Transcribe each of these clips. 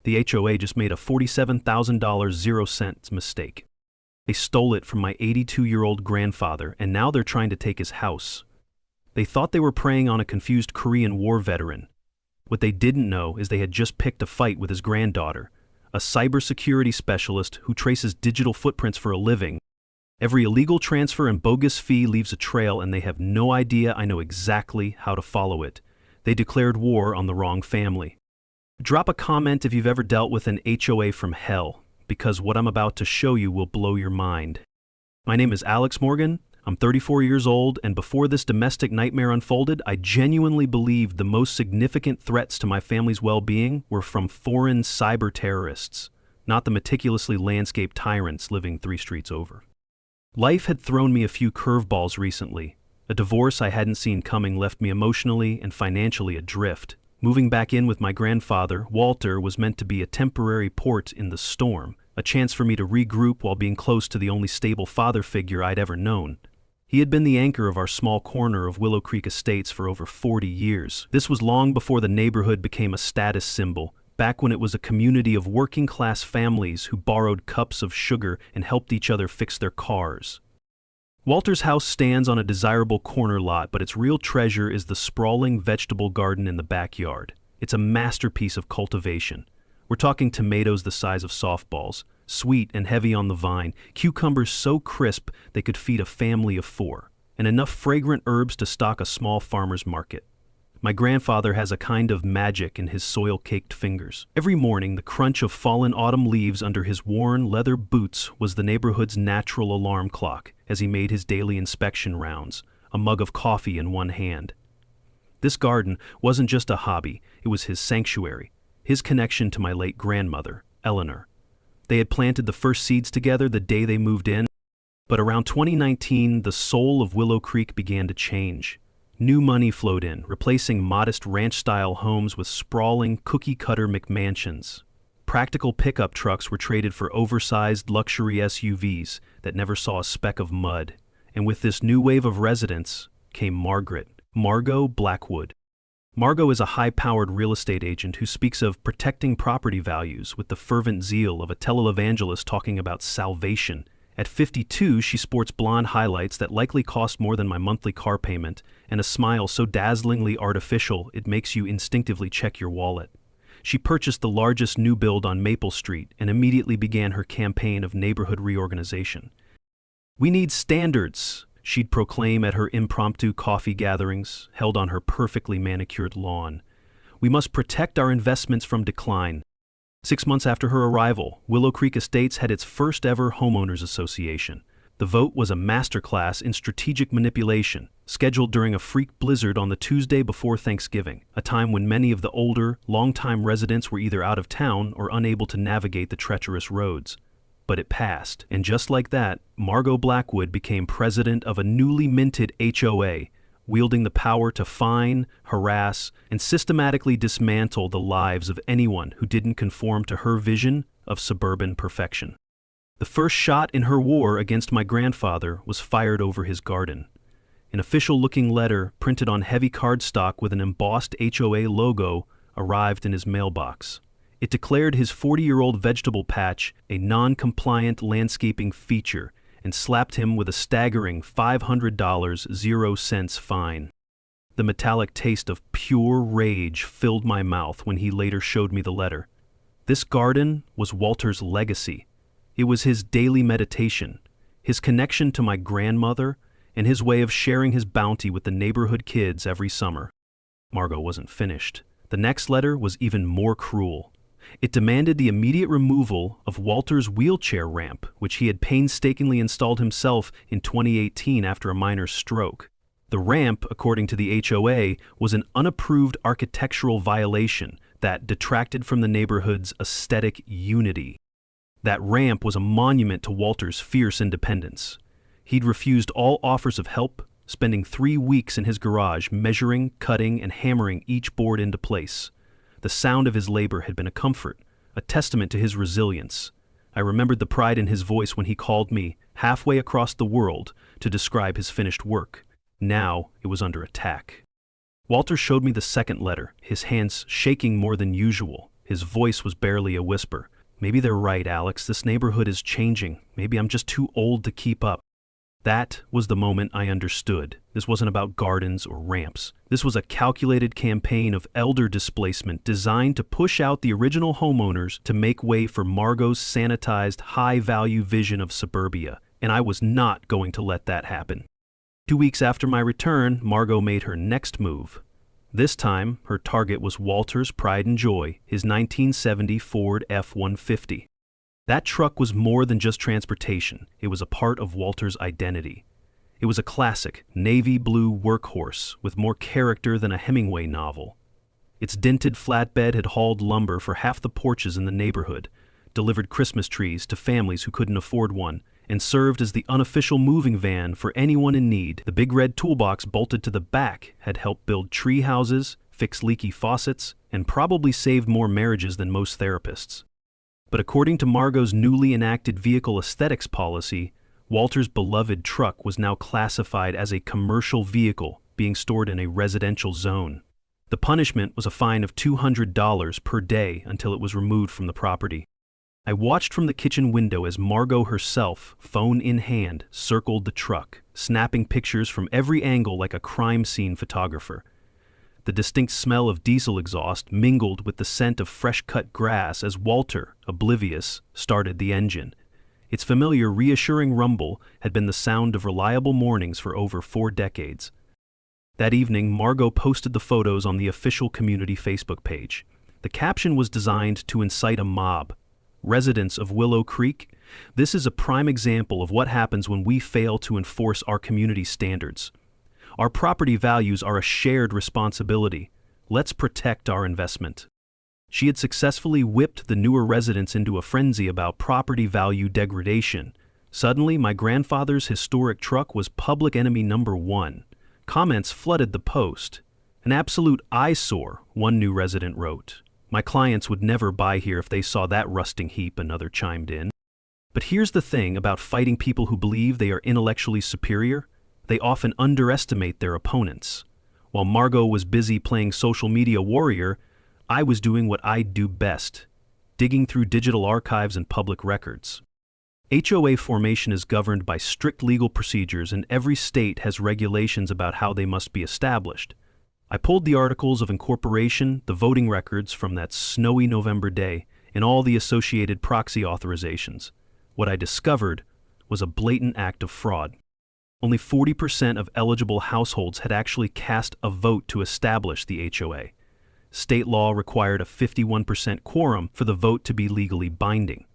The HOA just made a $47,000 0 cents mistake. They stole it from my 82-year-old grandfather, and now they're trying to take his house. They thought they were preying on a confused Korean War veteran. What they didn't know is they had just picked a fight with his granddaughter, a cybersecurity specialist who traces digital footprints for a living. Every illegal transfer and bogus fee leaves a trail, and they have no idea I know exactly how to follow it. They declared war on the wrong family. Drop a comment if you've ever dealt with an HOA from hell, because what I'm about to show you will blow your mind. My name is Alex Morgan. I'm 34 years old, and before this domestic nightmare unfolded, I genuinely believed the most significant threats to my family's well-being were from foreign cyber terrorists, not the meticulously landscaped tyrants living 3 streets over. Life had thrown me a few curveballs recently. A divorce I hadn't seen coming left me emotionally and financially adrift. Moving back in with my grandfather, Walter, was meant to be a temporary port in the storm, a chance for me to regroup while being close to the only stable father figure I'd ever known. He had been the anchor of our small corner of Willow Creek Estates for over 40 years. This was long before the neighborhood became a status symbol, back when it was a community of working-class families who borrowed cups of sugar and helped each other fix their cars. Walter's house stands on a desirable corner lot, but its real treasure is the sprawling vegetable garden in the backyard. It's a masterpiece of cultivation. We're talking tomatoes the size of softballs, sweet and heavy on the vine, cucumbers so crisp they could feed a family of 4, and enough fragrant herbs to stock a small farmer's market. My grandfather has a kind of magic in his soil-caked fingers. Every morning, the crunch of fallen autumn leaves under his worn leather boots was the neighborhood's natural alarm clock as he made his daily inspection rounds, a mug of coffee in one hand. This garden wasn't just a hobby, it was his sanctuary, his connection to my late grandmother, Eleanor. They had planted the first seeds together the day they moved in, but around 2019, the soul of Willow Creek began to change. New money flowed in, replacing modest ranch-style homes with sprawling, cookie-cutter McMansions. Practical pickup trucks were traded for oversized luxury SUVs that never saw a speck of mud. And with this new wave of residents came Margot Blackwood. Margot is a high-powered real estate agent who speaks of protecting property values with the fervent zeal of a televangelist talking about salvation. At 52, she sports blonde highlights that likely cost more than my monthly car payment, and a smile so dazzlingly artificial it makes you instinctively check your wallet. She purchased the largest new build on Maple Street and immediately began her campaign of neighborhood reorganization. "We need standards," she'd proclaim at her impromptu coffee gatherings, held on her perfectly manicured lawn. "We must protect our investments from decline." 6 months after her arrival, Willow Creek Estates had its first ever homeowners association. The vote was a masterclass in strategic manipulation, scheduled during a freak blizzard on the Tuesday before Thanksgiving, a time when many of the older, long-time residents were either out of town or unable to navigate the treacherous roads. But it passed, and just like that, Margot Blackwood became president of a newly minted HOA, wielding the power to fine, harass, and systematically dismantle the lives of anyone who didn't conform to her vision of suburban perfection. The first shot in her war against my grandfather was fired over his garden. An official-looking letter printed on heavy cardstock with an embossed HOA logo arrived in his mailbox. It declared his 40-year-old vegetable patch a non-compliant landscaping feature and slapped him with a staggering $500 0 cents fine. The metallic taste of pure rage filled my mouth when he later showed me the letter. This garden was Walter's legacy. It was his daily meditation, his connection to my grandmother, and his way of sharing his bounty with the neighborhood kids every summer. Margot wasn't finished. The next letter was even more cruel. It demanded the immediate removal of Walter's wheelchair ramp, which he had painstakingly installed himself in 2018 after a minor stroke. The ramp, according to the HOA, was an unapproved architectural violation that detracted from the neighborhood's aesthetic unity. That ramp was a monument to Walter's fierce independence. He'd refused all offers of help, spending 3 weeks in his garage measuring, cutting, and hammering each board into place. The sound of his labor had been a comfort, a testament to his resilience. I remembered the pride in his voice when he called me, halfway across the world, to describe his finished work. Now it was under attack. Walter showed me the second letter, his hands shaking more than usual. His voice was barely a whisper. "Maybe they're right, Alex. This neighborhood is changing. Maybe I'm just too old to keep up." That was the moment I understood. This wasn't about gardens or ramps. This was a calculated campaign of elder displacement designed to push out the original homeowners to make way for Margot's sanitized, high-value vision of suburbia, and I was not going to let that happen. 2 weeks after my return, Margot made her next move. This time, her target was Walter's pride and joy, his 1970 Ford F-150. That truck was more than just transportation. It was a part of Walter's identity. It was a classic, navy blue workhorse with more character than a Hemingway novel. Its dented flatbed had hauled lumber for half the porches in the neighborhood, delivered Christmas trees to families who couldn't afford one, and served as the unofficial moving van for anyone in need. The big red toolbox bolted to the back had helped build tree houses, fix leaky faucets, and probably saved more marriages than most therapists. But according to Margot's newly enacted vehicle aesthetics policy, Walter's beloved truck was now classified as a commercial vehicle being stored in a residential zone. The punishment was a fine of $200 per day until it was removed from the property. I watched from the kitchen window as Margot herself, phone in hand, circled the truck, snapping pictures from every angle like a crime scene photographer. The distinct smell of diesel exhaust mingled with the scent of fresh-cut grass as Walter, oblivious, started the engine. Its familiar, reassuring rumble had been the sound of reliable mornings for over 4 decades. That evening, Margot posted the photos on the official community Facebook page. The caption was designed to incite a mob. "Residents of Willow Creek, this is a prime example of what happens when we fail to enforce our community standards. Our property values are a shared responsibility. Let's protect our investment." She had successfully whipped the newer residents into a frenzy about property value degradation. Suddenly, my grandfather's historic truck was public enemy number 1. Comments flooded the post. "An absolute eyesore," one new resident wrote. "My clients would never buy here if they saw that rusting heap," another chimed in. But here's the thing about fighting people who believe they are intellectually superior. They often underestimate their opponents. While Margot was busy playing social media warrior, I was doing what I do best, digging through digital archives and public records. HOA formation is governed by strict legal procedures, and every state has regulations about how they must be established. I pulled the articles of incorporation, the voting records from that snowy November day, and all the associated proxy authorizations. What I discovered was a blatant act of fraud. Only 40% of eligible households had actually cast a vote to establish the HOA. State law required a 51% quorum for the vote to be legally binding.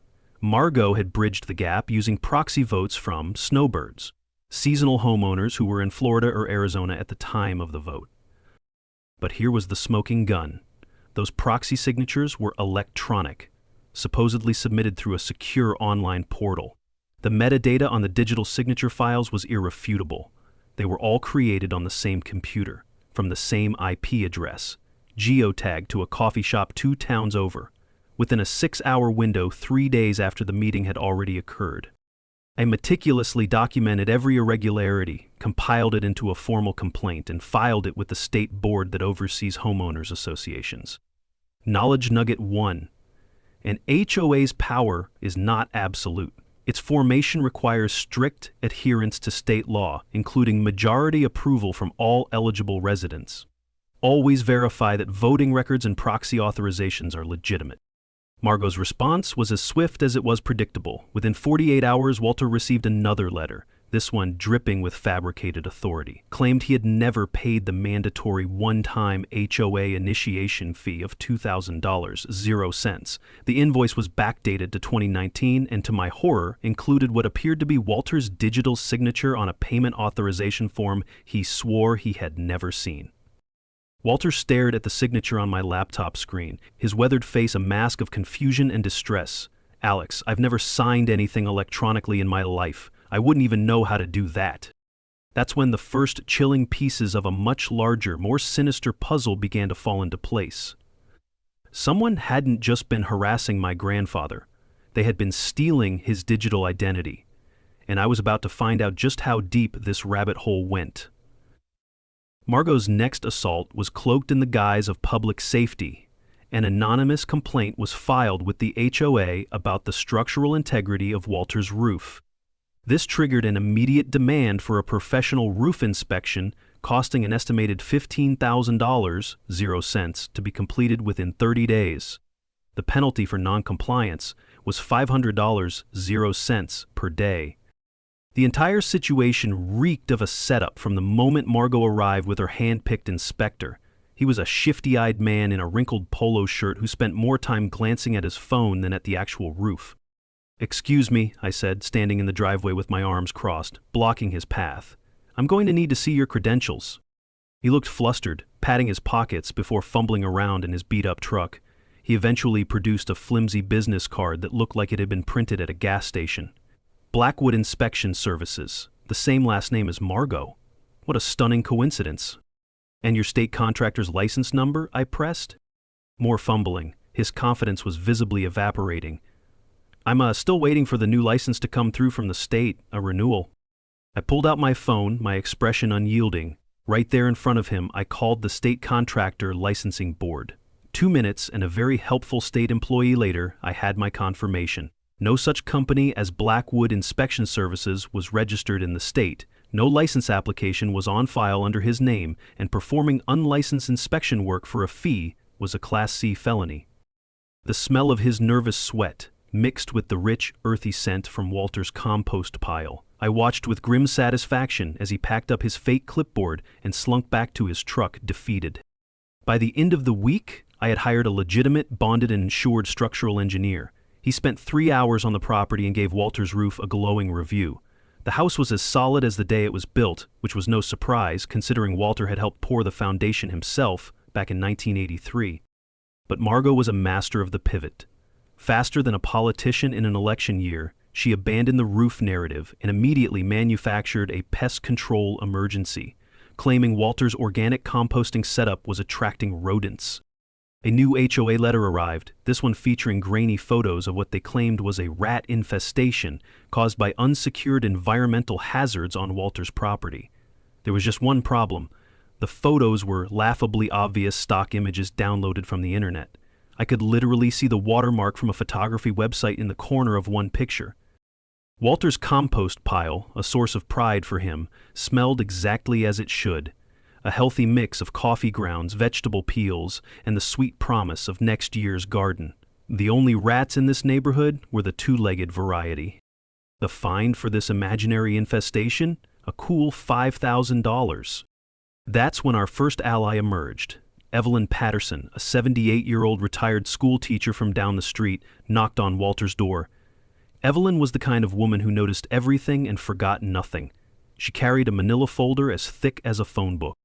Margot had bridged the gap using proxy votes from snowbirds, seasonal homeowners who were in Florida or Arizona at the time of the vote. But here was the smoking gun. Those proxy signatures were electronic, supposedly submitted through a secure online portal. The metadata on the digital signature files was irrefutable. They were all created on the same computer, from the same IP address, geotagged to a coffee shop 2 towns over, within a 6-hour window 3 days after the meeting had already occurred. I meticulously documented every irregularity, compiled it into a formal complaint, and filed it with the state board that oversees homeowners associations. Knowledge nugget 1. An HOA's power is not absolute. Its formation requires strict adherence to state law, including majority approval from all eligible residents. Always verify that voting records and proxy authorizations are legitimate. Margot's response was as swift as it was predictable. Within 48 hours, Walter received another letter, this one dripping with fabricated authority. Claimed he had never paid the mandatory one-time HOA initiation fee of $2,000, 0 cents. The invoice was backdated to 2019 and, to my horror, included what appeared to be Walter's digital signature on a payment authorization form he swore he had never seen. Walter stared at the signature on my laptop screen, his weathered face a mask of confusion and distress. "Alex, I've never signed anything electronically in my life. I wouldn't even know how to do that." That's when the first chilling pieces of a much larger, more sinister puzzle began to fall into place. Someone hadn't just been harassing my grandfather. They had been stealing his digital identity. And I was about to find out just how deep this rabbit hole went. Margot's next assault was cloaked in the guise of public safety, An anonymous complaint was filed with the HOA about the structural integrity of Walter's roof. This triggered an immediate demand for a professional roof inspection, costing an estimated $15,000 (0 cents) to be completed within 30 days. The penalty for non-compliance was $500 (0 cents) per day. The entire situation reeked of a setup from the moment Margot arrived with her hand-picked inspector. He was a shifty-eyed man in a wrinkled polo shirt who spent more time glancing at his phone than at the actual roof. "Excuse me," I said, standing in the driveway with my arms crossed, blocking his path. "I'm going to need to see your credentials." He looked flustered, patting his pockets before fumbling around in his beat-up truck. He eventually produced a flimsy business card that looked like it had been printed at a gas station. Blackwood Inspection Services, the same last name as Margot. What a stunning coincidence. "And your state contractor's license number?" I pressed. More fumbling. His confidence was visibly evaporating. "I'm still waiting for the new license to come through from the state, a renewal." I pulled out my phone, my expression unyielding. Right there in front of him, I called the state contractor licensing board. 2 minutes and a very helpful state employee later, I had my confirmation. No such company as Blackwood Inspection Services was registered in the state. No license application was on file under his name, and performing unlicensed inspection work for a fee was a Class C felony. The smell of his nervous sweat mixed with the rich, earthy scent from Walter's compost pile. I watched with grim satisfaction as he packed up his fake clipboard and slunk back to his truck, defeated. By the end of the week, I had hired a legitimate, bonded and insured structural engineer. He spent 3 hours on the property and gave Walter's roof a glowing review. The house was as solid as the day it was built, which was no surprise considering Walter had helped pour the foundation himself back in 1983. But Margot was a master of the pivot. Faster than a politician in an election year, she abandoned the roof narrative and immediately manufactured a pest control emergency, claiming Walter's organic composting setup was attracting rodents. A new HOA letter arrived, this one featuring grainy photos of what they claimed was a rat infestation caused by unsecured environmental hazards on Walter's property. There was just one problem. The photos were laughably obvious stock images downloaded from the internet. I could literally see the watermark from a photography website in the corner of one picture. Walter's compost pile, a source of pride for him, smelled exactly as it should. A healthy mix of coffee grounds, vegetable peels, and the sweet promise of next year's garden. The only rats in this neighborhood were the two-legged variety. The fine for this imaginary infestation? A cool $5,000. That's when our first ally emerged. Evelyn Patterson, a 78-year-old retired school teacher from down the street, knocked on Walter's door. Evelyn was the kind of woman who noticed everything and forgot nothing. She carried a manila folder as thick as a phone book.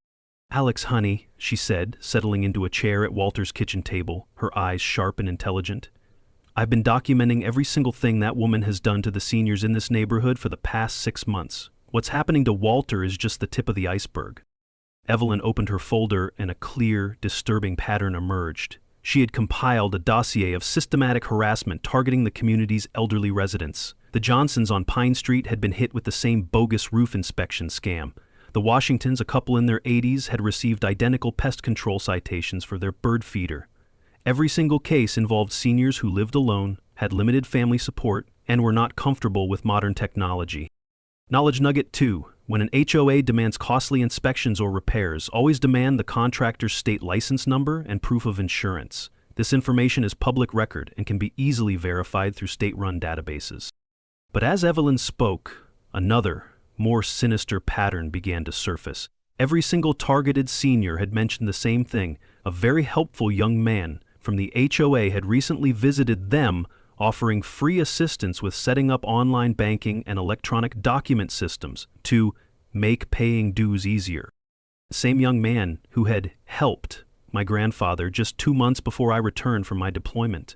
"Alex, honey," she said, settling into a chair at Walter's kitchen table, her eyes sharp and intelligent. "I've been documenting every single thing that woman has done to the seniors in this neighborhood for the past 6 months. What's happening to Walter is just the tip of the iceberg." Evelyn opened her folder and a clear, disturbing pattern emerged. She had compiled a dossier of systematic harassment targeting the community's elderly residents. The Johnsons on Pine Street had been hit with the same bogus roof inspection scam. The Washingtons, a couple in their 80s, had received identical pest control citations for their bird feeder. Every single case involved seniors who lived alone, had limited family support, and were not comfortable with modern technology. Knowledge nugget 2. When an HOA demands costly inspections or repairs, always demand the contractor's state license number and proof of insurance. This information is public record and can be easily verified through state-run databases. But as Evelyn spoke, another, more sinister pattern began to surface. Every single targeted senior had mentioned the same thing. A very helpful young man from the HOA had recently visited them, offering free assistance with setting up online banking and electronic document systems to make paying dues easier. The same young man who had helped my grandfather just 2 months before I returned from my deployment.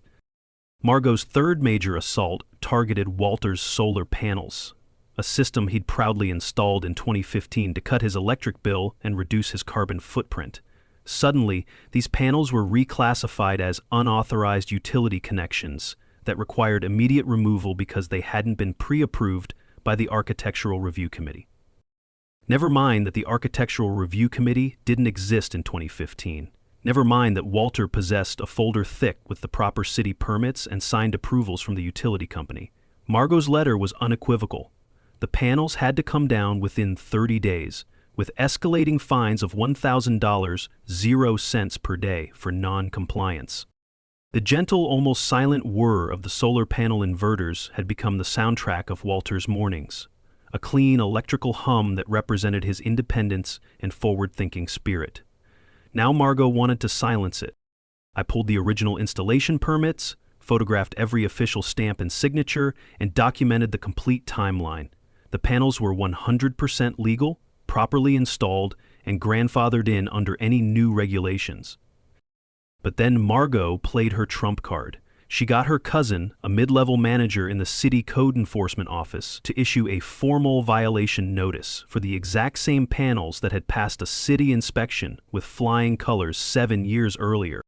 Margot's third major assault targeted Walter's solar panels, a system he'd proudly installed in 2015 to cut his electric bill and reduce his carbon footprint. Suddenly, these panels were reclassified as unauthorized utility connections that required immediate removal because they hadn't been pre-approved by the Architectural Review Committee. Never mind that the Architectural Review Committee didn't exist in 2015. Never mind that Walter possessed a folder thick with the proper city permits and signed approvals from the utility company. Margot's letter was unequivocal. The panels had to come down within 30 days, with escalating fines of $1,000, 0 cents per day for non-compliance. The gentle, almost silent whir of the solar panel inverters had become the soundtrack of Walter's mornings, a clean electrical hum that represented his independence and forward-thinking spirit. Now Margot wanted to silence it. I pulled the original installation permits, photographed every official stamp and signature, and documented the complete timeline. The panels were 100% legal, properly installed, and grandfathered in under any new regulations. But then Margot played her trump card. She got her cousin, a mid-level manager in the city code enforcement office, to issue a formal violation notice for the exact same panels that had passed a city inspection with flying colors 7 years earlier.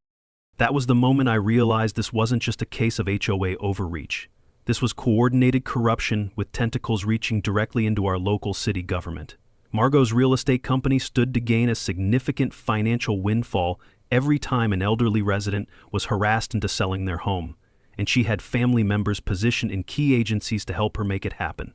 That was the moment I realized this wasn't just a case of HOA overreach. This was coordinated corruption with tentacles reaching directly into our local city government. Margot's real estate company stood to gain a significant financial windfall every time an elderly resident was harassed into selling their home, and she had family members positioned in key agencies to help her make it happen.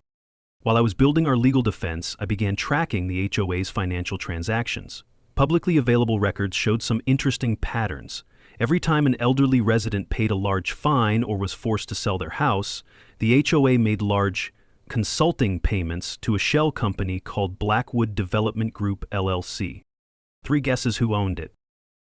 While I was building our legal defense, I began tracking the HOA's financial transactions. Publicly available records showed some interesting patterns. Every time an elderly resident paid a large fine or was forced to sell their house, the HOA made large consulting payments to a shell company called Blackwood Development Group, LLC. 3 guesses who owned it.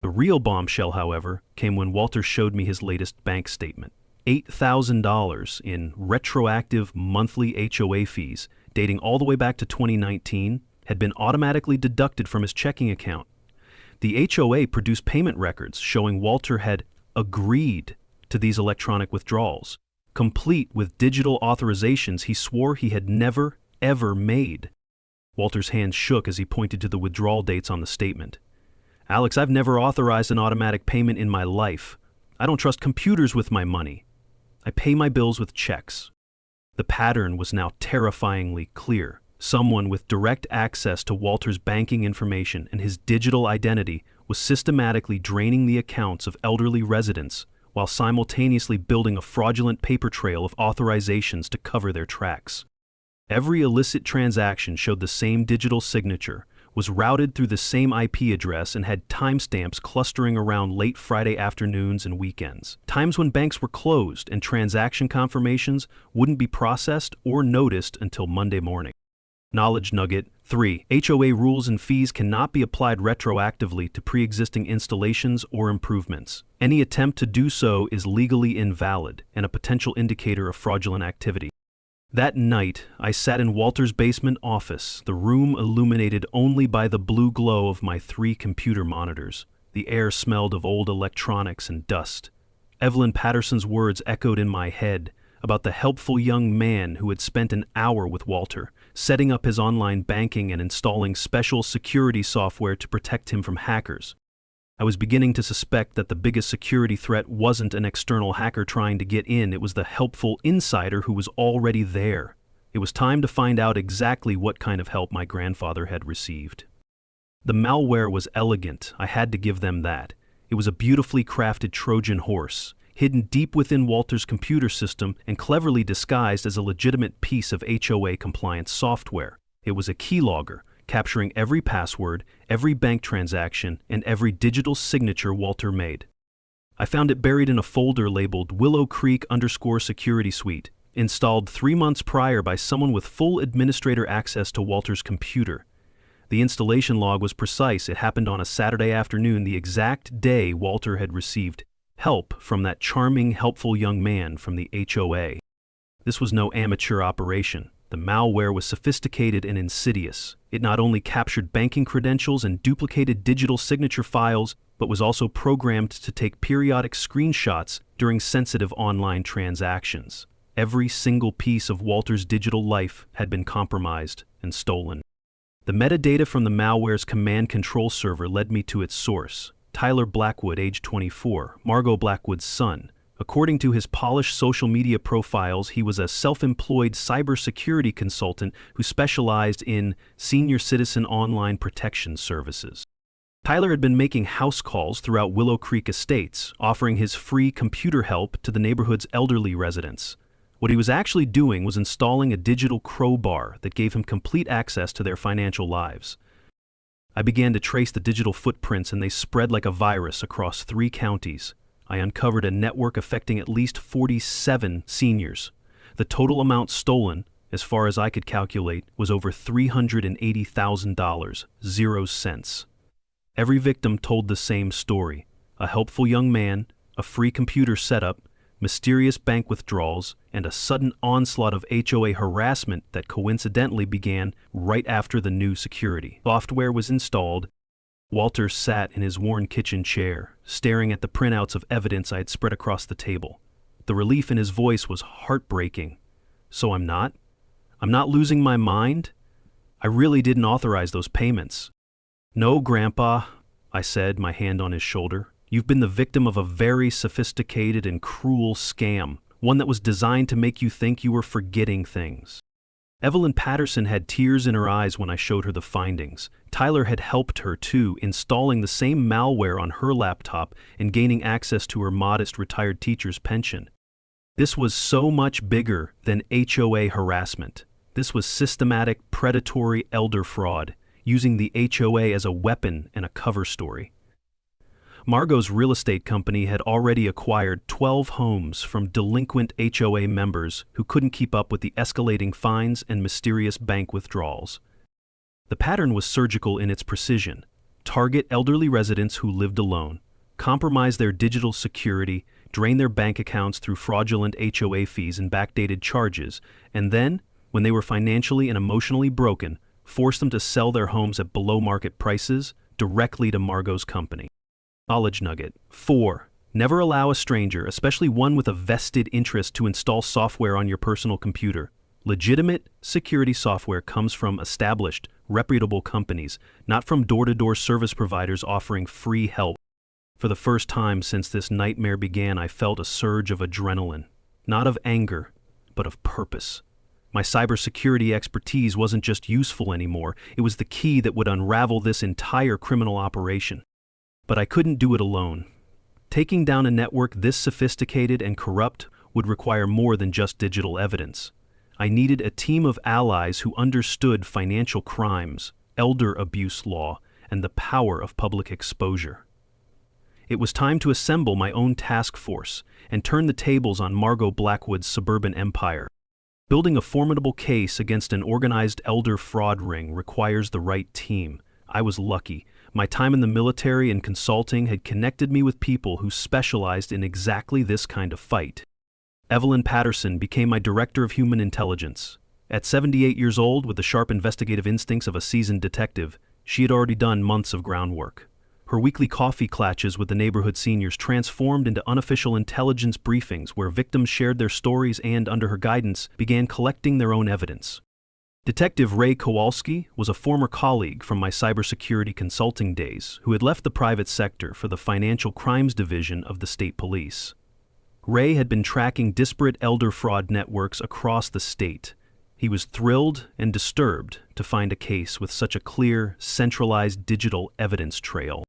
The real bombshell, however, came when Walter showed me his latest bank statement. $8,000 in retroactive monthly HOA fees, dating all the way back to 2019, had been automatically deducted from his checking account. The HOA produced payment records showing Walter had agreed to these electronic withdrawals, complete with digital authorizations he swore he had never, ever made. Walter's hands shook as he pointed to the withdrawal dates on the statement. "Alex, I've never authorized an automatic payment in my life. I don't trust computers with my money. I pay my bills with checks." The pattern was now terrifyingly clear. Someone with direct access to Walter's banking information and his digital identity was systematically draining the accounts of elderly residents while simultaneously building a fraudulent paper trail of authorizations to cover their tracks. Every illicit transaction showed the same digital signature, was routed through the same IP address, and had timestamps clustering around late Friday afternoons and weekends, times when banks were closed and transaction confirmations wouldn't be processed or noticed until Monday morning. Knowledge nugget 3. HOA rules and fees cannot be applied retroactively to pre-existing installations or improvements. Any attempt to do so is legally invalid and a potential indicator of fraudulent activity. That night, I sat in Walter's basement office, the room illuminated only by the blue glow of my 3 computer monitors. The air smelled of old electronics and dust. Evelyn Patterson's words echoed in my head about the helpful young man who had spent an hour with Walter, setting up his online banking and installing special security software to protect him from hackers. I was beginning to suspect that the biggest security threat wasn't an external hacker trying to get in, it was the helpful insider who was already there. It was time to find out exactly what kind of help my grandfather had received. The malware was elegant, I had to give them that. It was a beautifully crafted Trojan horse, hidden deep within Walter's computer system and cleverly disguised as a legitimate piece of HOA compliance software. It was a keylogger, capturing every password, every bank transaction, and every digital signature Walter made. I found it buried in a folder labeled Willow Creek _Security Suite, installed 3 months prior by someone with full administrator access to Walter's computer. The installation log was precise. It happened on a Saturday afternoon, the exact day Walter had received help from that charming, helpful young man from the HOA. This was no amateur operation. The malware was sophisticated and insidious. It not only captured banking credentials and duplicated digital signature files, but was also programmed to take periodic screenshots during sensitive online transactions. Every single piece of Walter's digital life had been compromised and stolen. The metadata from the malware's command control server led me to its source, Tyler Blackwood, age 24, Margot Blackwood's son. According to his polished social media profiles, he was a self-employed cybersecurity consultant who specialized in senior citizen online protection services. Tyler had been making house calls throughout Willow Creek Estates, offering his free computer help to the neighborhood's elderly residents. What he was actually doing was installing a digital crowbar that gave him complete access to their financial lives. I began to trace the digital footprints, and they spread like a virus across 3 counties. I uncovered a network affecting at least 47 seniors. The total amount stolen, as far as I could calculate, was over $380,000, 0 cents. Every victim told the same story: a helpful young man, a free computer setup, mysterious bank withdrawals, and a sudden onslaught of HOA harassment that coincidentally began right after the new security software was installed. Walter sat in his worn kitchen chair, staring at the printouts of evidence I had spread across the table. The relief in his voice was heartbreaking. So I'm not losing my mind? I really didn't authorize those payments. No, Grandpa, I said, my hand on his shoulder. You've been the victim of a very sophisticated and cruel scam, one that was designed to make you think you were forgetting things. Evelyn Patterson had tears in her eyes when I showed her the findings. Tyler had helped her too, installing the same malware on her laptop and gaining access to her modest retired teacher's pension. This was so much bigger than HOA harassment. This was systematic, predatory elder fraud, using the HOA as a weapon and a cover story. Margot's real estate company had already acquired 12 homes from delinquent HOA members who couldn't keep up with the escalating fines and mysterious bank withdrawals. The pattern was surgical in its precision: target elderly residents who lived alone, compromise their digital security, drain their bank accounts through fraudulent HOA fees and backdated charges, and then, when they were financially and emotionally broken, force them to sell their homes at below-market prices directly to Margot's company. Knowledge nugget. 4. Never allow a stranger, especially one with a vested interest, to install software on your personal computer. Legitimate security software comes from established, reputable companies, not from door-to-door service providers offering free help. For the first time since this nightmare began, I felt a surge of adrenaline. Not of anger, but of purpose. My cybersecurity expertise wasn't just useful anymore, it was the key that would unravel this entire criminal operation. But I couldn't do it alone. Taking down a network this sophisticated and corrupt would require more than just digital evidence. I needed a team of allies who understood financial crimes, elder abuse law, and the power of public exposure. It was time to assemble my own task force and turn the tables on Margot Blackwood's suburban empire. Building a formidable case against an organized elder fraud ring requires the right team. I was lucky. My time in the military and consulting had connected me with people who specialized in exactly this kind of fight. Evelyn Patterson became my director of human intelligence. At 78 years old, with the sharp investigative instincts of a seasoned detective, she had already done months of groundwork. Her weekly coffee clatches with the neighborhood seniors transformed into unofficial intelligence briefings where victims shared their stories and, under her guidance, began collecting their own evidence. Detective Ray Kowalski was a former colleague from my cybersecurity consulting days who had left the private sector for the Financial Crimes Division of the state police. Ray had been tracking disparate elder fraud networks across the state. He was thrilled and disturbed to find a case with such a clear, centralized digital evidence trail.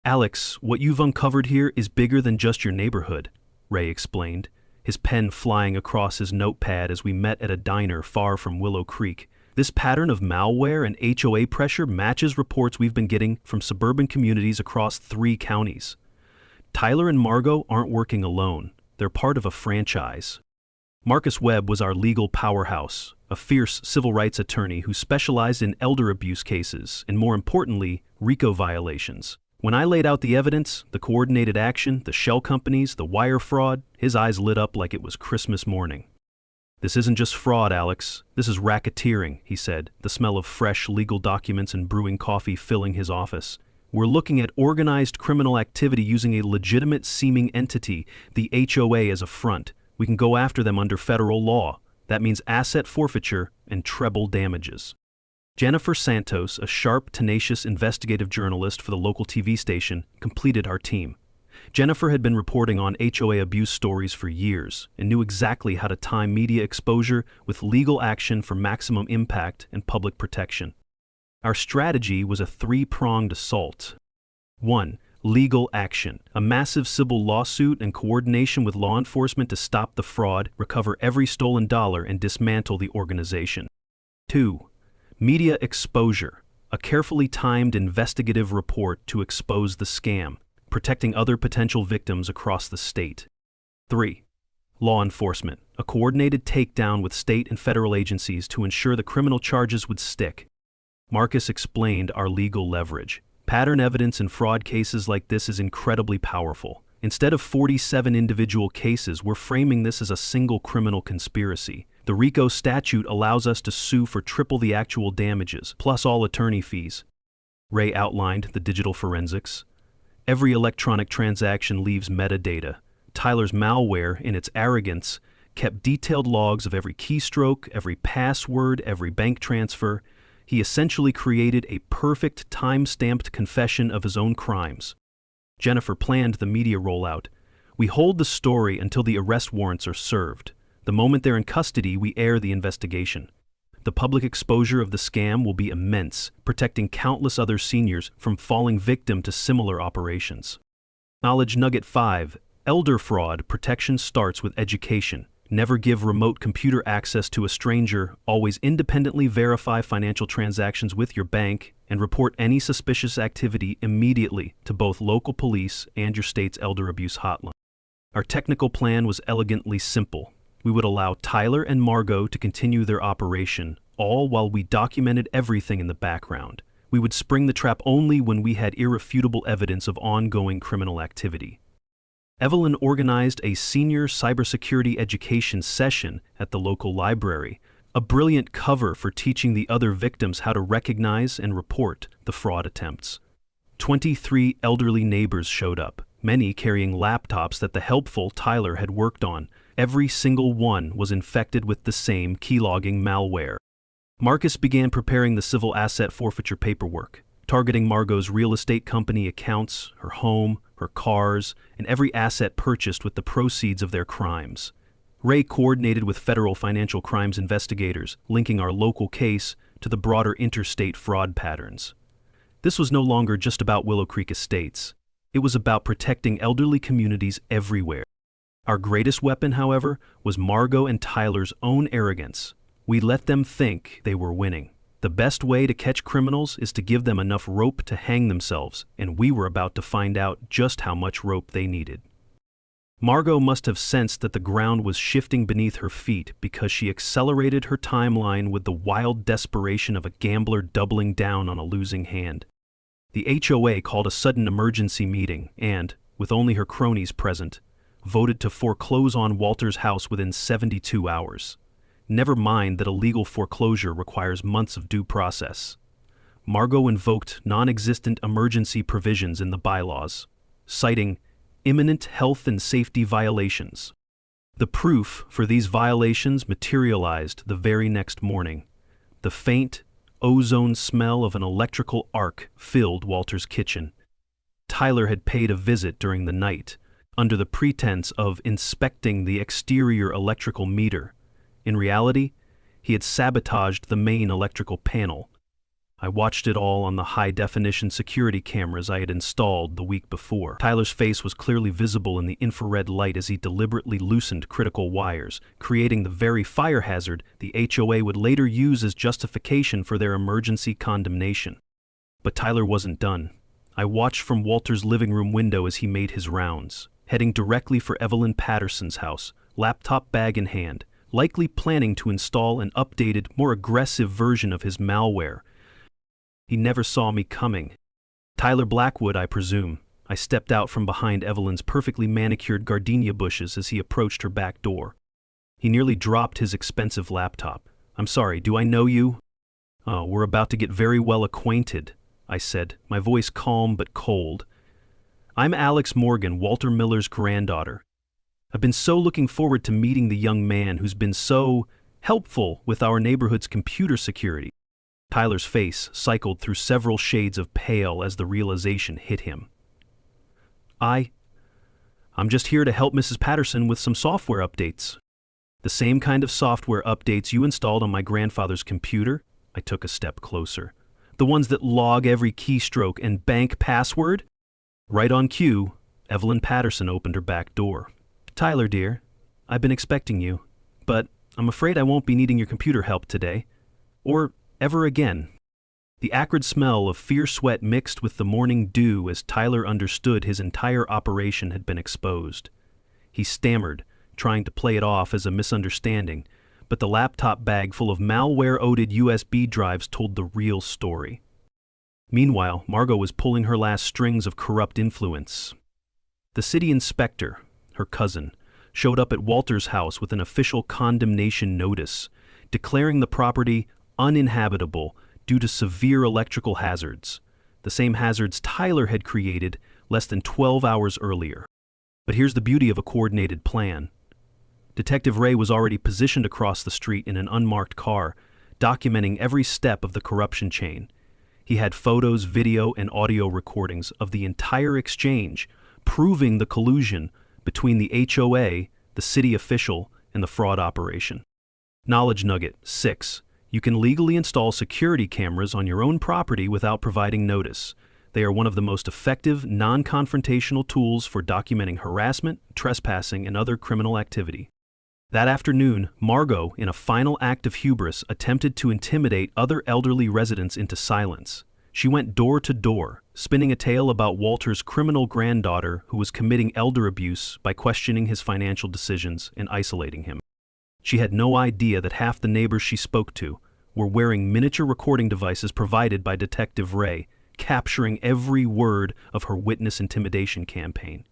"Alex, what you've uncovered here is bigger than just your neighborhood," Ray explained, his pen flying across his notepad as we met at a diner far from Willow Creek. "This pattern of malware and HOA pressure matches reports we've been getting from suburban communities across 3 counties. Tyler and Margot aren't working alone. They're part of a franchise." Marcus Webb was our legal powerhouse, a fierce civil rights attorney who specialized in elder abuse cases and, more importantly, RICO violations. When I laid out the evidence, the coordinated action, the shell companies, the wire fraud, his eyes lit up like it was Christmas morning. "This isn't just fraud, Alex. This is racketeering," he said, the smell of fresh legal documents and brewing coffee filling his office. "We're looking at organized criminal activity using a legitimate-seeming entity, the HOA, as a front. We can go after them under federal law. That means asset forfeiture and treble damages." Jennifer Santos, a sharp, tenacious investigative journalist for the local TV station, completed our team. Jennifer had been reporting on HOA abuse stories for years and knew exactly how to time media exposure with legal action for maximum impact and public protection. Our strategy was a 3-pronged assault. 1. Legal action. A massive civil lawsuit and coordination with law enforcement to stop the fraud, recover every stolen dollar, and dismantle the organization. 2. Media exposure. A carefully timed investigative report to expose the scam, protecting other potential victims across the state. 3. Law enforcement. A coordinated takedown with state and federal agencies to ensure the criminal charges would stick. Marcus explained our legal leverage. Pattern evidence in fraud cases like this is incredibly powerful. Instead of 47 individual cases, we're framing this as a single criminal conspiracy. The RICO statute allows us to sue for triple the actual damages, plus all attorney fees. Ray outlined the digital forensics. Every electronic transaction leaves metadata. Tyler's malware, in its arrogance, kept detailed logs of every keystroke, every password, every bank transfer. He essentially created a perfect time-stamped confession of his own crimes. Jennifer planned the media rollout. We hold the story until the arrest warrants are served. The moment they're in custody, we air the investigation. The public exposure of the scam will be immense, protecting countless other seniors from falling victim to similar operations. Knowledge Nugget 5. Elder fraud protection starts with education. Never give remote computer access to a stranger. Always independently verify financial transactions with your bank and report any suspicious activity immediately to both local police and your state's elder abuse hotline. Our technical plan was elegantly simple. We would allow Tyler and Margot to continue their operation, all while we documented everything in the background. We would spring the trap only when we had irrefutable evidence of ongoing criminal activity. Evelyn organized a senior cybersecurity education session at the local library, a brilliant cover for teaching the other victims how to recognize and report the fraud attempts. 23 elderly neighbors showed up, many carrying laptops that the helpful Tyler had worked on. Every single one was infected with the same keylogging malware. Marcus began preparing the civil asset forfeiture paperwork, targeting Margot's real estate company accounts, her home, her cars, and every asset purchased with the proceeds of their crimes. Ray coordinated with federal financial crimes investigators, linking our local case to the broader interstate fraud patterns. This was no longer just about Willow Creek Estates. It was about protecting elderly communities everywhere. Our greatest weapon, however, was Margot and Tyler's own arrogance. We let them think they were winning. The best way to catch criminals is to give them enough rope to hang themselves, and we were about to find out just how much rope they needed. Margot must have sensed that the ground was shifting beneath her feet because she accelerated her timeline with the wild desperation of a gambler doubling down on a losing hand. The HOA called a sudden emergency meeting and, with only her cronies present, voted to foreclose on Walter's house within 72 hours. Never mind that a legal foreclosure requires months of due process. Margot invoked non-existent emergency provisions in the bylaws, citing imminent health and safety violations. The proof for these violations materialized the very next morning. The faint, ozone smell of an electrical arc filled Walter's kitchen. Tyler had paid a visit during the night, under the pretense of inspecting the exterior electrical meter. In reality, he had sabotaged the main electrical panel. I watched it all on the high-definition security cameras I had installed the week before. Tyler's face was clearly visible in the infrared light as he deliberately loosened critical wires, creating the very fire hazard the HOA would later use as justification for their emergency condemnation. But Tyler wasn't done. I watched from Walter's living room window as he made his rounds, heading directly for Evelyn Patterson's house, laptop bag in hand, likely planning to install an updated, more aggressive version of his malware. He never saw me coming. Tyler Blackwood, I presume. I stepped out from behind Evelyn's perfectly manicured gardenia bushes as he approached her back door. He nearly dropped his expensive laptop. "I'm sorry, do I know you?" "Oh, we're about to get very well acquainted," I said, my voice calm but cold. "I'm Alex Morgan, Walter Miller's granddaughter. I've been so looking forward to meeting the young man who's been so helpful with our neighborhood's computer security." Tyler's face cycled through several shades of pale as the realization hit him. I'm just here to help Mrs. Patterson with some software updates." "The same kind of software updates you installed on my grandfather's computer?" I took a step closer. "The ones that log every keystroke and bank password?" Right on cue, Evelyn Patterson opened her back door. "Tyler, dear, I've been expecting you, but I'm afraid I won't be needing your computer help today. Or ever again." The acrid smell of fierce sweat mixed with the morning dew as Tyler understood his entire operation had been exposed. He stammered, trying to play it off as a misunderstanding, but the laptop bag full of malware-oded USB drives told the real story. Meanwhile, Margot was pulling her last strings of corrupt influence. The city inspector, her cousin, showed up at Walter's house with an official condemnation notice, declaring the property uninhabitable due to severe electrical hazards, the same hazards Tyler had created less than 12 hours earlier. But here's the beauty of a coordinated plan. Detective Ray was already positioned across the street in an unmarked car, documenting every step of the corruption chain. He had photos, video, and audio recordings of the entire exchange, proving the collusion between the HOA, the city official, and the fraud operation. Knowledge nugget 6. You can legally install security cameras on your own property without providing notice. They are one of the most effective, non-confrontational tools for documenting harassment, trespassing, and other criminal activity. That afternoon, Margot, in a final act of hubris, attempted to intimidate other elderly residents into silence. She went door to door, spinning a tale about Walter's criminal granddaughter who was committing elder abuse by questioning his financial decisions and isolating him. She had no idea that half the neighbors she spoke to were wearing miniature recording devices provided by Detective Ray, capturing every word of her witness intimidation campaign.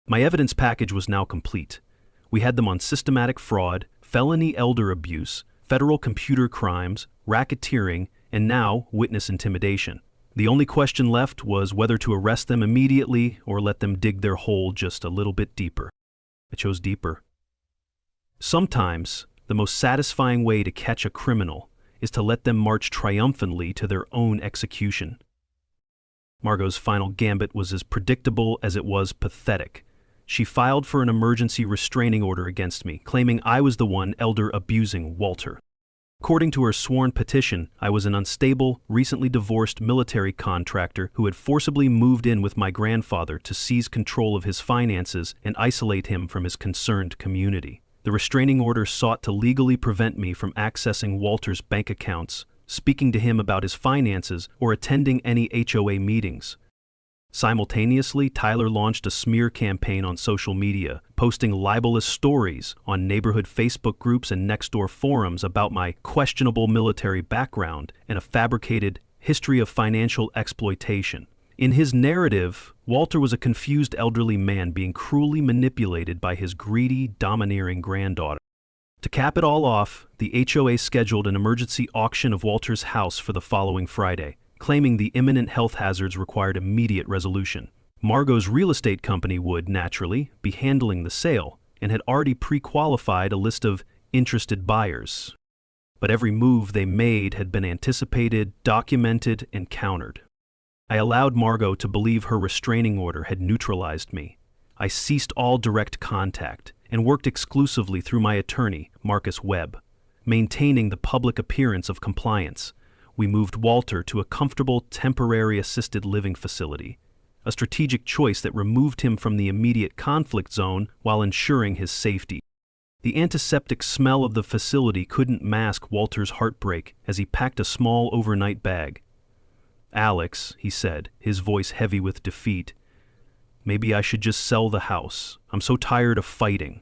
My evidence package was now complete. We had them on systematic fraud, felony elder abuse, federal computer crimes, racketeering, and now witness intimidation. The only question left was whether to arrest them immediately or let them dig their hole just a little bit deeper. I chose deeper. Sometimes, the most satisfying way to catch a criminal is to let them march triumphantly to their own execution. Margot's final gambit was as predictable as it was pathetic. She filed for an emergency restraining order against me, claiming I was the one elder abusing Walter. According to her sworn petition, I was an unstable, recently divorced military contractor who had forcibly moved in with my grandfather to seize control of his finances and isolate him from his concerned community. The restraining order sought to legally prevent me from accessing Walter's bank accounts, speaking to him about his finances, or attending any HOA meetings. Simultaneously, Tyler launched a smear campaign on social media, posting libelous stories on neighborhood Facebook groups and Nextdoor forums about my questionable military background and a fabricated history of financial exploitation. In his narrative, Walter was a confused elderly man being cruelly manipulated by his greedy, domineering granddaughter. To cap it all off, the HOA scheduled an emergency auction of Walter's house for the following Friday, claiming the imminent health hazards required immediate resolution. Margot's real estate company would, naturally, be handling the sale and had already pre-qualified a list of interested buyers. But every move they made had been anticipated, documented, and countered. I allowed Margot to believe her restraining order had neutralized me. I ceased all direct contact and worked exclusively through my attorney, Marcus Webb. Maintaining the public appearance of compliance, we moved Walter to a comfortable, temporary assisted living facility, a strategic choice that removed him from the immediate conflict zone while ensuring his safety. The antiseptic smell of the facility couldn't mask Walter's heartbreak as he packed a small overnight bag. "Alex," he said, his voice heavy with defeat, "maybe I should just sell the house. I'm so tired of fighting."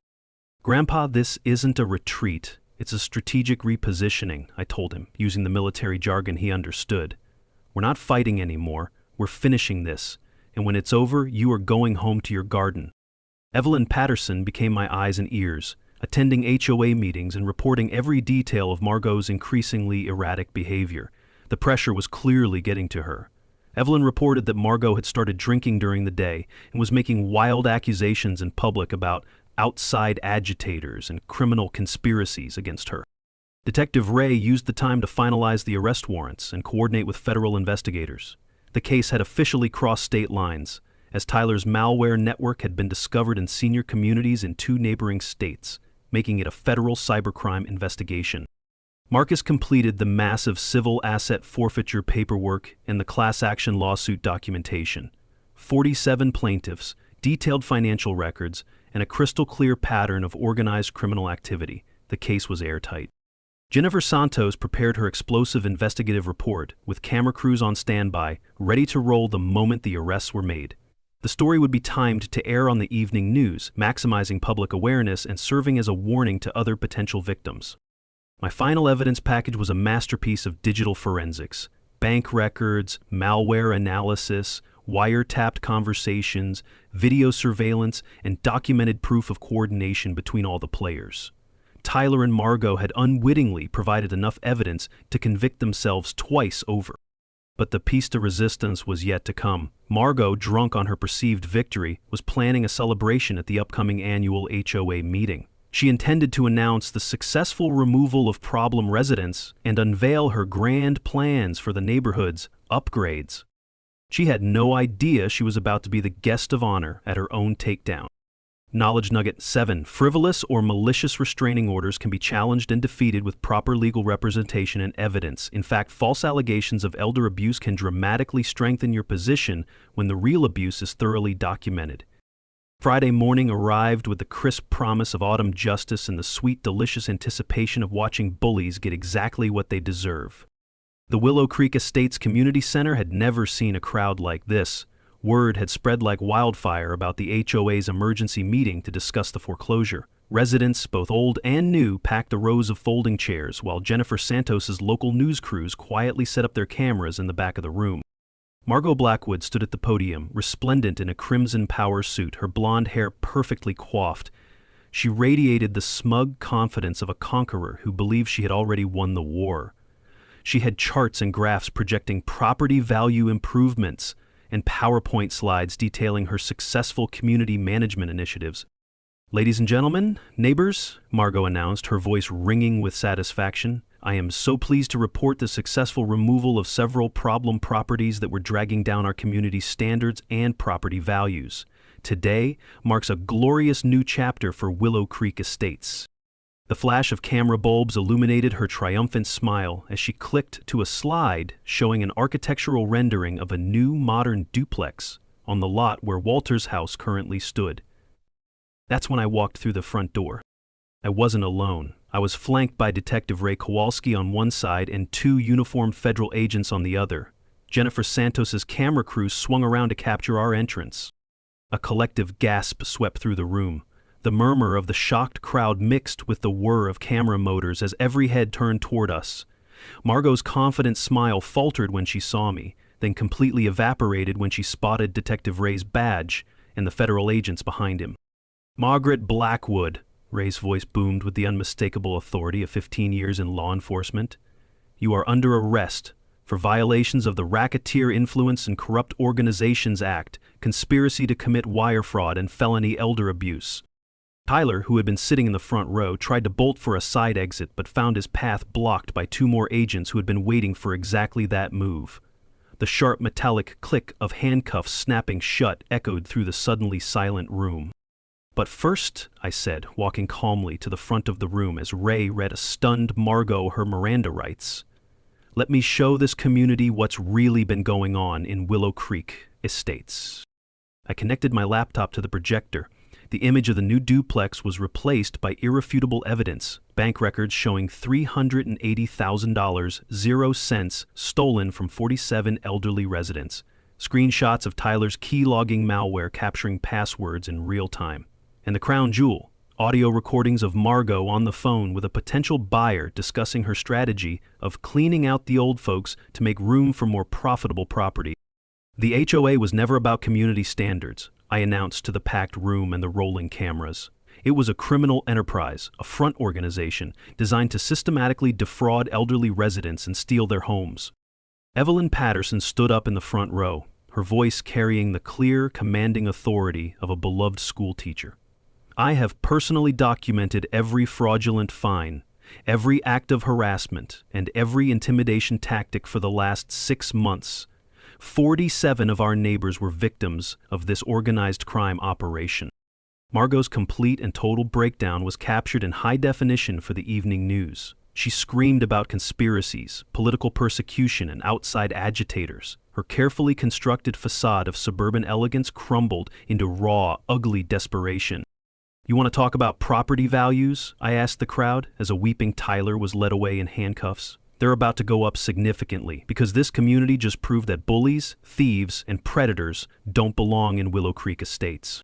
"Grandpa, this isn't a retreat. It's a strategic repositioning," I told him, using the military jargon he understood. "We're not fighting anymore. We're finishing this. And when it's over, you are going home to your garden." Evelyn Patterson became my eyes and ears, attending HOA meetings and reporting every detail of Margot's increasingly erratic behavior. The pressure was clearly getting to her. Evelyn reported that Margot had started drinking during the day and was making wild accusations in public about outside agitators and criminal conspiracies against her. Detective Ray used the time to finalize the arrest warrants and coordinate with federal investigators. The case had officially crossed state lines, as Tyler's malware network had been discovered in senior communities in 2 neighboring states, making it a federal cybercrime investigation. Marcus completed the massive civil asset forfeiture paperwork and the class action lawsuit documentation. 47 plaintiffs, detailed financial records, and a crystal-clear pattern of organized criminal activity. The case was airtight. Jennifer Santos prepared her explosive investigative report, with camera crews on standby, ready to roll the moment the arrests were made. The story would be timed to air on the evening news, maximizing public awareness and serving as a warning to other potential victims. My final evidence package was a masterpiece of digital forensics. Bank records, malware analysis, wiretapped conversations, video surveillance, and documented proof of coordination between all the players. Tyler and Margot had unwittingly provided enough evidence to convict themselves twice over. But the piece de resistance was yet to come. Margot, drunk on her perceived victory, was planning a celebration at the upcoming annual HOA meeting. She intended to announce the successful removal of problem residents and unveil her grand plans for the neighborhood's upgrades. She had no idea she was about to be the guest of honor at her own takedown. Knowledge Nugget 7. Frivolous or malicious restraining orders can be challenged and defeated with proper legal representation and evidence. In fact, false allegations of elder abuse can dramatically strengthen your position when the real abuse is thoroughly documented. Friday morning arrived with the crisp promise of autumn justice and the sweet, delicious anticipation of watching bullies get exactly what they deserve. The Willow Creek Estates Community Center had never seen a crowd like this. Word had spread like wildfire about the HOA's emergency meeting to discuss the foreclosure. Residents, both old and new, packed the rows of folding chairs, while Jennifer Santos's local news crews quietly set up their cameras in the back of the room. Margot Blackwood stood at the podium, resplendent in a crimson power suit, her blonde hair perfectly coiffed. She radiated the smug confidence of a conqueror who believed she had already won the war. She had charts and graphs projecting property value improvements, and PowerPoint slides detailing her successful community management initiatives. "Ladies and gentlemen, neighbors," Margot announced, her voice ringing with satisfaction, "I am so pleased to report the successful removal of several problem properties that were dragging down our community's standards and property values. Today marks a glorious new chapter for Willow Creek Estates." The flash of camera bulbs illuminated her triumphant smile as she clicked to a slide showing an architectural rendering of a new modern duplex on the lot where Walter's house currently stood. That's when I walked through the front door. I wasn't alone. I was flanked by Detective Ray Kowalski on one side and two uniformed federal agents on the other. Jennifer Santos's camera crew swung around to capture our entrance. A collective gasp swept through the room. The murmur of the shocked crowd mixed with the whir of camera motors as every head turned toward us. Margot's confident smile faltered when she saw me, then completely evaporated when she spotted Detective Ray's badge and the federal agents behind him. "Margaret Blackwood," Ray's voice boomed with the unmistakable authority of 15 years in law enforcement, "you are under arrest for violations of the Racketeer Influence and Corrupt Organizations Act, conspiracy to commit wire fraud, and felony elder abuse." Tyler, who had been sitting in the front row, tried to bolt for a side exit but found his path blocked by two more agents who had been waiting for exactly that move. The sharp metallic click of handcuffs snapping shut echoed through the suddenly silent room. "But first," I said, walking calmly to the front of the room as Ray read a stunned Margot her Miranda rights, "let me show this community what's really been going on in Willow Creek Estates." I connected my laptop to the projector. The image of the new duplex was replaced by irrefutable evidence, bank records showing $380,000, 0 cents, stolen from 47 elderly residents, screenshots of Tyler's key-logging malware capturing passwords in real time, and the crown jewel, audio recordings of Margot on the phone with a potential buyer discussing her strategy of cleaning out the old folks to make room for more profitable property. The HOA was never about community standards, I announced to the packed room and the rolling cameras. It was a criminal enterprise, a front organization, designed to systematically defraud elderly residents and steal their homes. Evelyn Patterson stood up in the front row, her voice carrying the clear, commanding authority of a beloved schoolteacher. "I have personally documented every fraudulent fine, every act of harassment, and every intimidation tactic for the last 6 months. 47 of our neighbors were victims of this organized crime operation." Margot's complete and total breakdown was captured in high definition for the evening news. She screamed about conspiracies, political persecution, and outside agitators. Her carefully constructed facade of suburban elegance crumbled into raw, ugly desperation. "You want to talk about property values?" I asked the crowd as a weeping Tyler was led away in handcuffs. "They're about to go up significantly because this community just proved that bullies, thieves, and predators don't belong in Willow Creek Estates."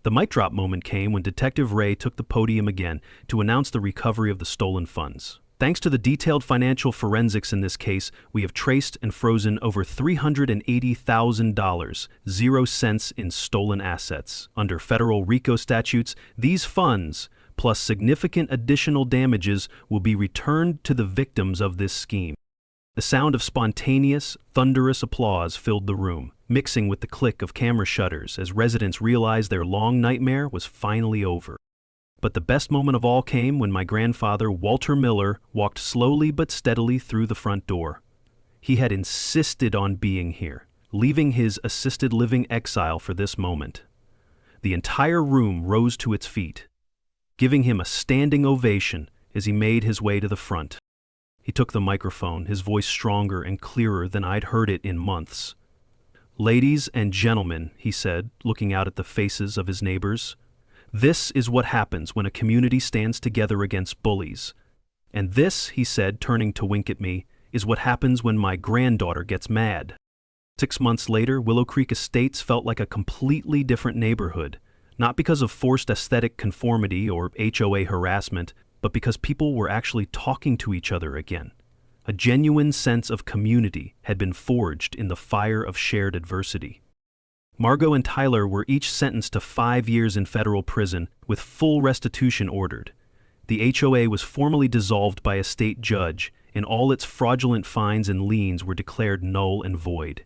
The mic drop moment came when Detective Ray took the podium again to announce the recovery of the stolen funds. Thanks to the detailed financial forensics in this case, we have traced and frozen over $380,000, 0 cents in stolen assets. Under federal RICO statutes, these funds, plus significant additional damages, will be returned to the victims of this scheme. The sound of spontaneous, thunderous applause filled the room, mixing with the click of camera shutters as residents realized their long nightmare was finally over. But the best moment of all came when my grandfather, Walter Miller, walked slowly but steadily through the front door. He had insisted on being here, leaving his assisted living exile for this moment. The entire room rose to its feet, giving him a standing ovation as he made his way to the front. He took the microphone, his voice stronger and clearer than I'd heard it in months. "Ladies and gentlemen," he said, looking out at the faces of his neighbors, "this is what happens when a community stands together against bullies. And this," he said, turning to wink at me, "is what happens when my granddaughter gets mad." 6 months later, Willow Creek Estates felt like a completely different neighborhood, not because of forced aesthetic conformity or HOA harassment, but because people were actually talking to each other again. A genuine sense of community had been forged in the fire of shared adversity. Margot and Tyler were each sentenced to 5 years in federal prison with full restitution ordered. The HOA was formally dissolved by a state judge, and all its fraudulent fines and liens were declared null and void.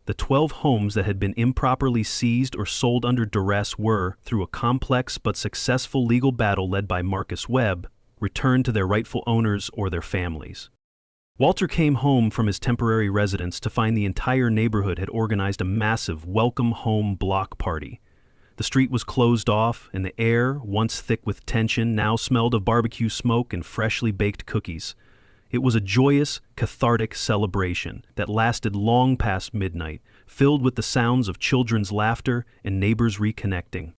The 12 homes that had been improperly seized or sold under duress were, through a complex but successful legal battle led by Marcus Webb, returned to their rightful owners or their families. Walter came home from his temporary residence to find the entire neighborhood had organized a massive welcome home block party. The street was closed off, and the air, once thick with tension, now smelled of barbecue smoke and freshly baked cookies. It was a joyous, cathartic celebration that lasted long past midnight, filled with the sounds of children's laughter and neighbors reconnecting.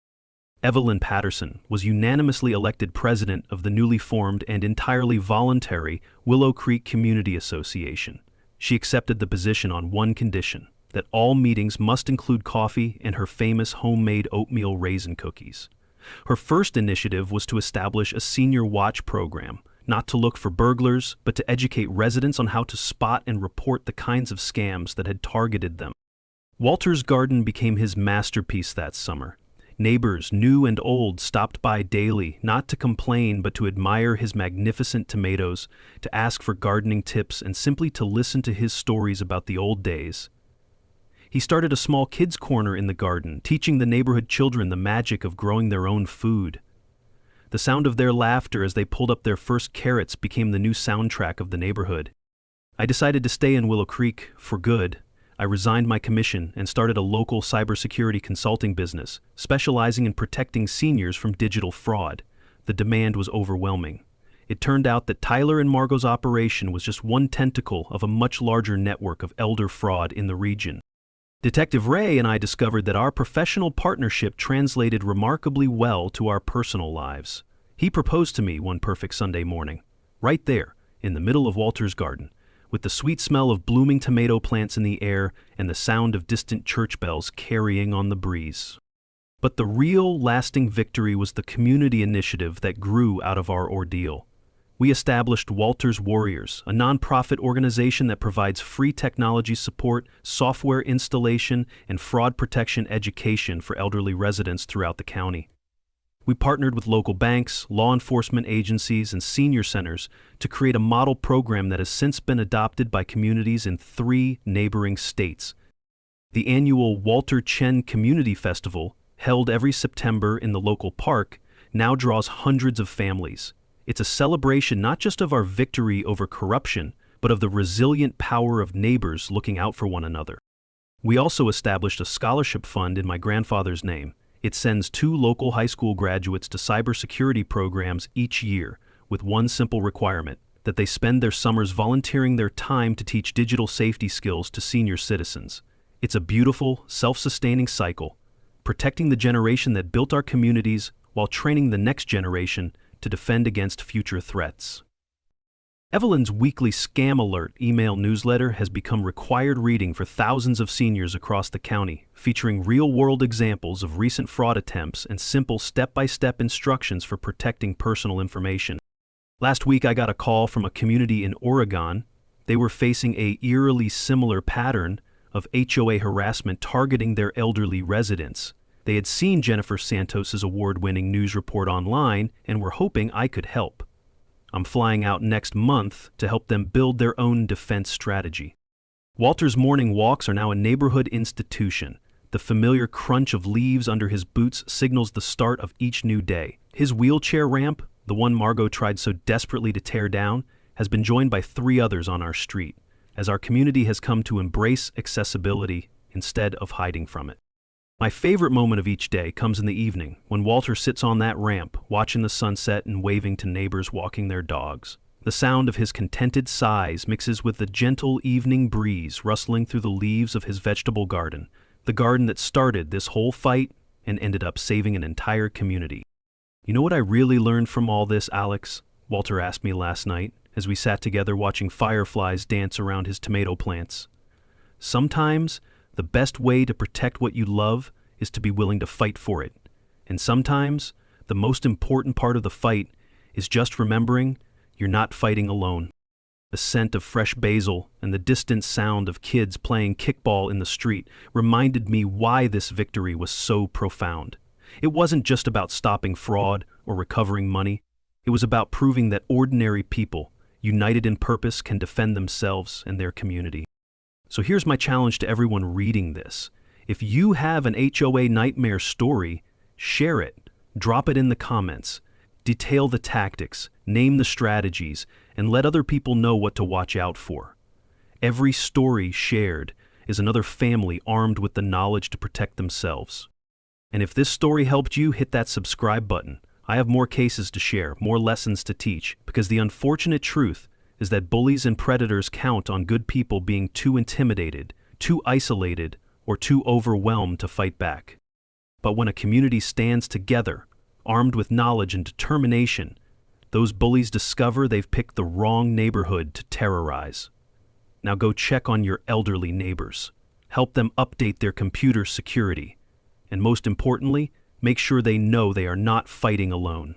Evelyn Patterson was unanimously elected president of the newly formed and entirely voluntary Willow Creek Community Association. She accepted the position on one condition, that all meetings must include coffee and her famous homemade oatmeal raisin cookies. Her first initiative was to establish a senior watch program, not to look for burglars, but to educate residents on how to spot and report the kinds of scams that had targeted them. Walter's garden became his masterpiece that summer. Neighbors, new and old, stopped by daily, not to complain but to admire his magnificent tomatoes, to ask for gardening tips, and simply to listen to his stories about the old days. He started a small kids' corner in the garden, teaching the neighborhood children the magic of growing their own food. The sound of their laughter as they pulled up their first carrots became the new soundtrack of the neighborhood. I decided to stay in Willow Creek for good. I resigned my commission and started a local cybersecurity consulting business, specializing in protecting seniors from digital fraud. The demand was overwhelming. It turned out that Tyler and Margot's operation was just one tentacle of a much larger network of elder fraud in the region. Detective Ray and I discovered that our professional partnership translated remarkably well to our personal lives. He proposed to me one perfect Sunday morning, right there, in the middle of Walter's garden, with the sweet smell of blooming tomato plants in the air and the sound of distant church bells carrying on the breeze. But the real, lasting victory was the community initiative that grew out of our ordeal. We established Walter's Warriors, a nonprofit organization that provides free technology support, software installation, and fraud protection education for elderly residents throughout the county. We partnered with local banks, law enforcement agencies, and senior centers to create a model program that has since been adopted by communities in 3 neighboring states. The annual Walter Chen Community Festival, held every September in the local park, now draws hundreds of families. It's a celebration not just of our victory over corruption, but of the resilient power of neighbors looking out for one another. We also established a scholarship fund in my grandfather's name. It sends 2 local high school graduates to cybersecurity programs each year, with one simple requirement: that they spend their summers volunteering their time to teach digital safety skills to senior citizens. It's a beautiful, self-sustaining cycle, protecting the generation that built our communities while training the next generation to defend against future threats. Evelyn's weekly Scam Alert email newsletter has become required reading for thousands of seniors across the county, featuring real-world examples of recent fraud attempts and simple step-by-step instructions for protecting personal information. Last week, I got a call from a community in Oregon. They were facing a eerily similar pattern of HOA harassment targeting their elderly residents. They had seen Jennifer Santos's award-winning news report online and were hoping I could help. I'm flying out next month to help them build their own defense strategy. Walter's morning walks are now a neighborhood institution. The familiar crunch of leaves under his boots signals the start of each new day. His wheelchair ramp, the one Margot tried so desperately to tear down, has been joined by 3 others on our street, as our community has come to embrace accessibility instead of hiding from it. My favorite moment of each day comes in the evening, when Walter sits on that ramp, watching the sunset and waving to neighbors walking their dogs. The sound of his contented sighs mixes with the gentle evening breeze rustling through the leaves of his vegetable garden, the garden that started this whole fight and ended up saving an entire community. You know what I really learned from all this, Alex? Walter asked me last night, as we sat together watching fireflies dance around his tomato plants. Sometimes, the best way to protect what you love is to be willing to fight for it. And sometimes, the most important part of the fight is just remembering you're not fighting alone. The scent of fresh basil and the distant sound of kids playing kickball in the street reminded me why this victory was so profound. It wasn't just about stopping fraud or recovering money. It was about proving that ordinary people, united in purpose, can defend themselves and their community. So here's my challenge to everyone reading this. If you have an HOA nightmare story, share it. Drop it in the comments. Detail the tactics, name the strategies, and let other people know what to watch out for. Every story shared is another family armed with the knowledge to protect themselves. And if this story helped you, hit that subscribe button. I have more cases to share, more lessons to teach, because the unfortunate truth is that bullies and predators count on good people being too intimidated, too isolated, or too overwhelmed to fight back. But when a community stands together, armed with knowledge and determination, those bullies discover they've picked the wrong neighborhood to terrorize. Now go check on your elderly neighbors. Help them update their computer security. And most importantly, make sure they know they are not fighting alone.